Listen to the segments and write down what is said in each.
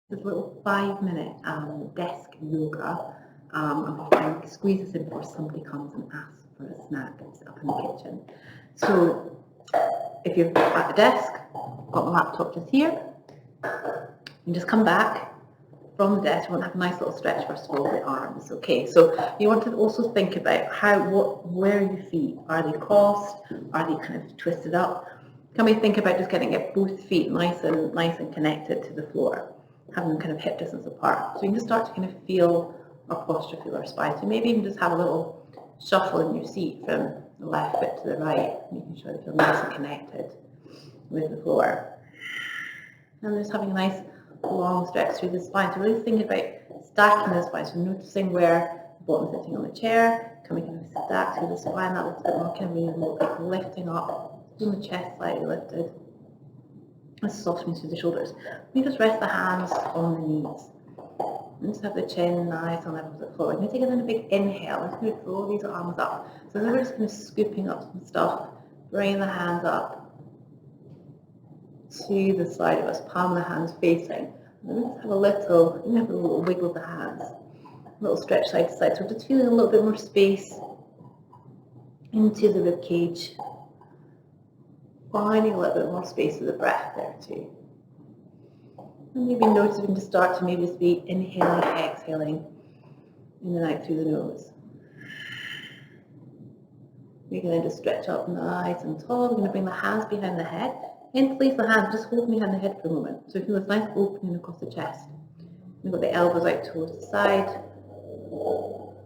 This little 5-minute desk yoga. I'm going to try and squeeze this in before somebody comes and asks for a snack that's up in the kitchen. So if you're at the desk, got my laptop just here, and just come back from the desk. You want to have a nice little stretch first of all with the arms. Okay, so you want to also think about where are your feet? Are they crossed? Are they kind of twisted up? Can we think about just getting both feet nice and connected to the floor, having them kind of hip distance apart. So you can just start to kind of feel our posture, feel our spine. So maybe even just have a little shuffle in your seat from the left foot to the right, making sure they feel nice and connected with the floor. And just having a nice long stretch through the spine. So really thinking about stacking the spine. So noticing where the bottom is sitting on the chair, can we kind of stack through the spine that little bit more, kind of really look like lifting up, feeling the chest slightly lifted, and softening through the shoulders. We just rest the hands on the knees. And just have the chin nice and level with the floor. We're going to take another big inhale. We're just going to throw these arms up. So then we're just kind of scooping up some stuff, bringing the hands up to the side of us, palm of the hands facing. And then we just have a little wiggle of the hands, a little stretch side to side. So we're just feeling a little bit more space into the rib cage, finding a little bit more space with the breath there too. And maybe notice we can just start to maybe just be inhaling, exhaling in and out through the nose. We can then just stretch up nice and tall. We're going to bring the hands behind the head. Interlace the hands, just hold behind the head for a moment. So you feel this nice opening across the chest. We've got the elbows out towards the side.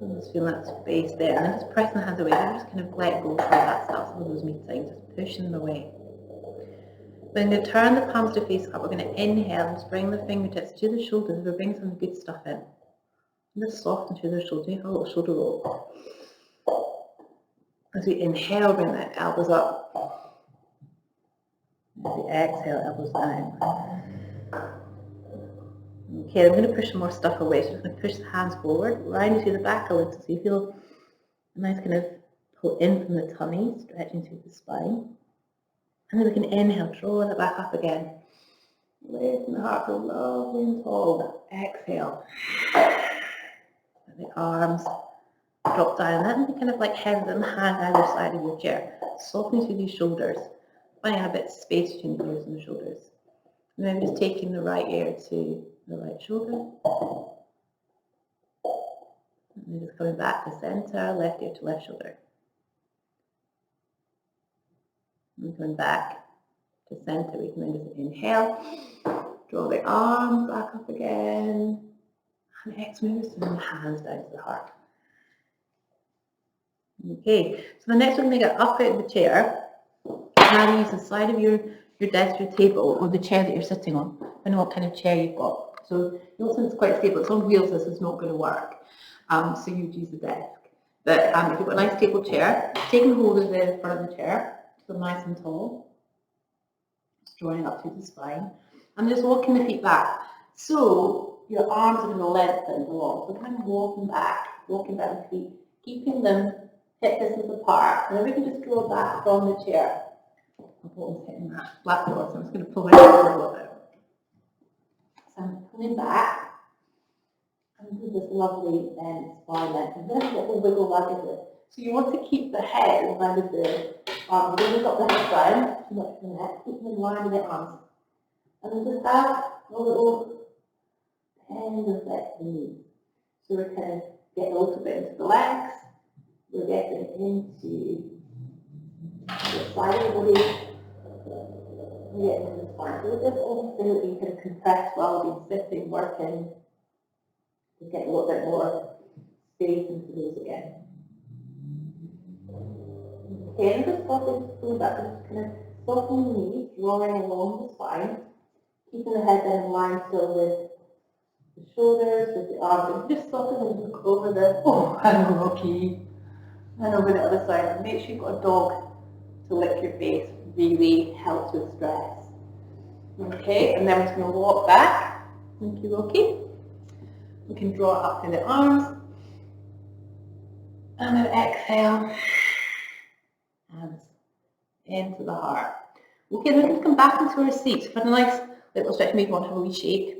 And just feeling that space there. And then just pressing the hands away. And just kind of let go from that stuff, some of those meetings, just pushing them away. We're going to turn the palms to face up. We're going to inhale and just bring the fingertips to the shoulders. We're bringing some good stuff in. And just soften through the shoulders. Make a little shoulder roll. As we inhale, bring the elbows up. As we exhale, elbows down. Okay, I'm going to push some more stuff away. So I'm going to push the hands forward, round to the back a little, so you feel a nice kind of pull in from the tummy, stretching through the spine. And then we can inhale, draw that back up again. Lifting the heart, go lovely and tall. Exhale. Let the arms drop down. And then kind of like head and hand either side of your chair. Softening through these shoulders. Finding a bit of space between the ears and the shoulders. And then just taking the right ear to the right shoulder. And then just coming back to center, left ear to left shoulder. And coming back to center, we can then just inhale, draw the arms back up again, and exhale, send the hands down to the heart. Okay, so the next one, we're going to get up out of the chair. Now use the side of your desk, your table, or the chair that you're sitting on. I know what kind of chair you've got. So you'll see it's quite stable. It's on wheels, this is not going to work. So you'd use the desk. But if you've got a nice table chair, taking hold of the front of the chair, so nice and tall, just drawing up through the spine, and just walking the feet back. So your arms are going to lengthen along. So kind of walking back the feet, keeping them hip distance apart, and then we can just draw back from the chair. My bottom's hitting that flat floor, so I'm just going to pull it out a little bit. So I'm pulling back, and do this lovely spine length, and then a little wiggle like this. So you want to keep the head in line with the arms. We've got the head down, too much in the neck, keep them in line with the arms. And then just have a little tender flex in the knees. So we're kind of getting a little bit into the legs, we're getting into the side of the body, we're getting into the spine. So this obviously that you can compress while you've been sitting, working, just get a little bit more space into those again. Okay, and just going back, just kind of softening the knees, drawing along the spine, keeping the head down in line still with the shoulders, with the arms, and just soften and look over the, and Rocky, and over the other side. And make sure you've got a dog to lick your face, really helps with stress. Okay, and then we're just going to walk back. Thank you, Rocky. We can draw up to the arms, and then exhale. Hands into the heart. Okay, then we can come back into our seats for a nice little stretch. Maybe you want to have a wee shake.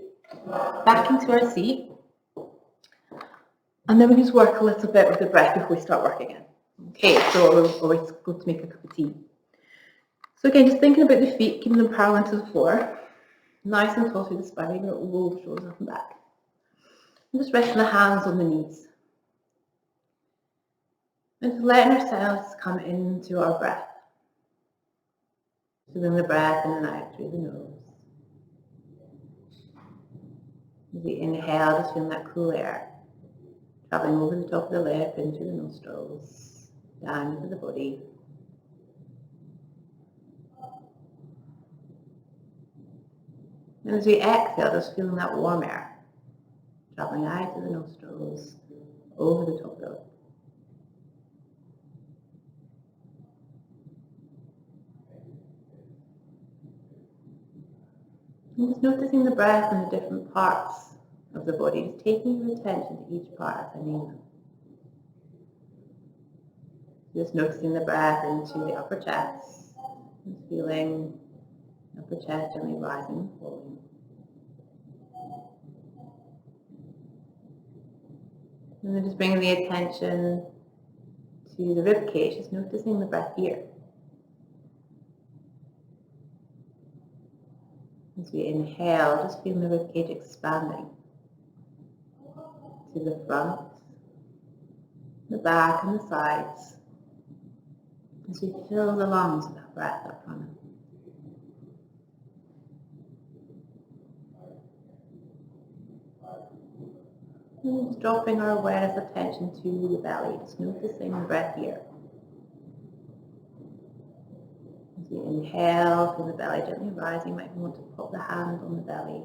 Back into our seat. And then we just work a little bit with the breath before we start work again. Okay, so we're going to make a cup of tea. So again, just thinking about the feet, keeping them parallel to the floor. Nice and tall through the spine, you're going to roll the shoulders up and back. And just resting the hands on the knees. And just letting ourselves come into our breath. Feeling the breath in and out through the nose. As we inhale, just feeling that cool air. Traveling over the top of the lip, into the nostrils, down into the body. And as we exhale, just feeling that warm air. Traveling out of the nostrils, over the top of the lip. And just noticing the breath in the different parts of the body, just taking your attention to each part as I name them. Just noticing the breath into the upper chest, and feeling the upper chest gently rising and falling. And then just bringing the attention to the rib cage, just noticing the breath here. As we inhale, just feeling the rib cage expanding to the front, the back and the sides. As we fill the lungs with that breath up front. And just dropping our awareness attention to the belly, just noticing the breath here. As we inhale, feel the belly gently rising, you might want to put the hand on the belly.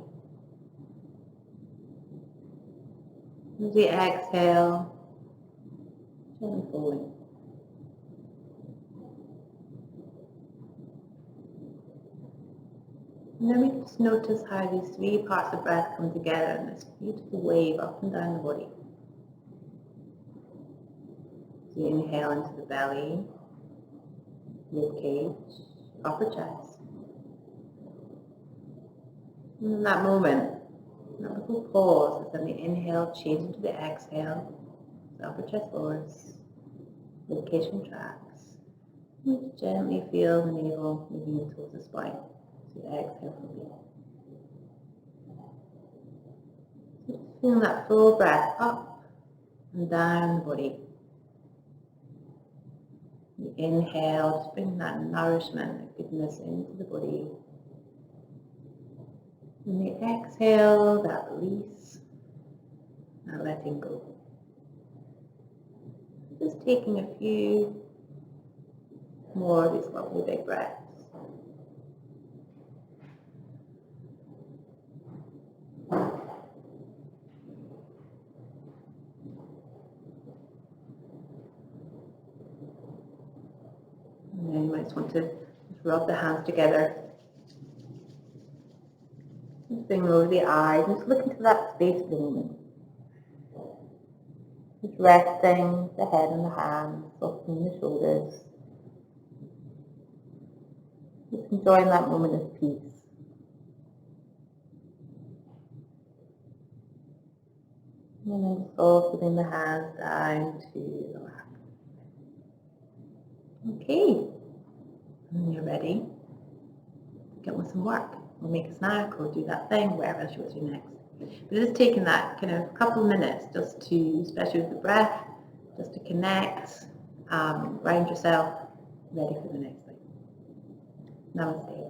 As we exhale, gently falling. And then we just notice how these three parts of breath come together in this beautiful wave up and down the body. So you inhale into the belly, rib cage, upper chest. And in that moment, that little pause as then the inhale changes into the exhale, the upper chest lowers, rib cage contracts. And we gently feel the navel moving in towards the spine. So exhale fully. So just feeling that full breath up and down the body. You inhale, just bring that nourishment, that goodness into the body. And the exhale, that release, that letting go. Just taking a few more of these lovely big breaths. And then you might want to just rub the hands together. Just bring over the eyes, just look into that space for a moment. Just resting the head and the hands, softening the shoulders. Just enjoying that moment of peace. And then just softening the hands down to the lap. Okay, when you're ready, get on some work. Or make a snack or do that thing, whatever else you want to do next. But just taking that kind of couple of minutes just to, especially with the breath, just to connect, ground yourself, ready for the next thing. Namaste.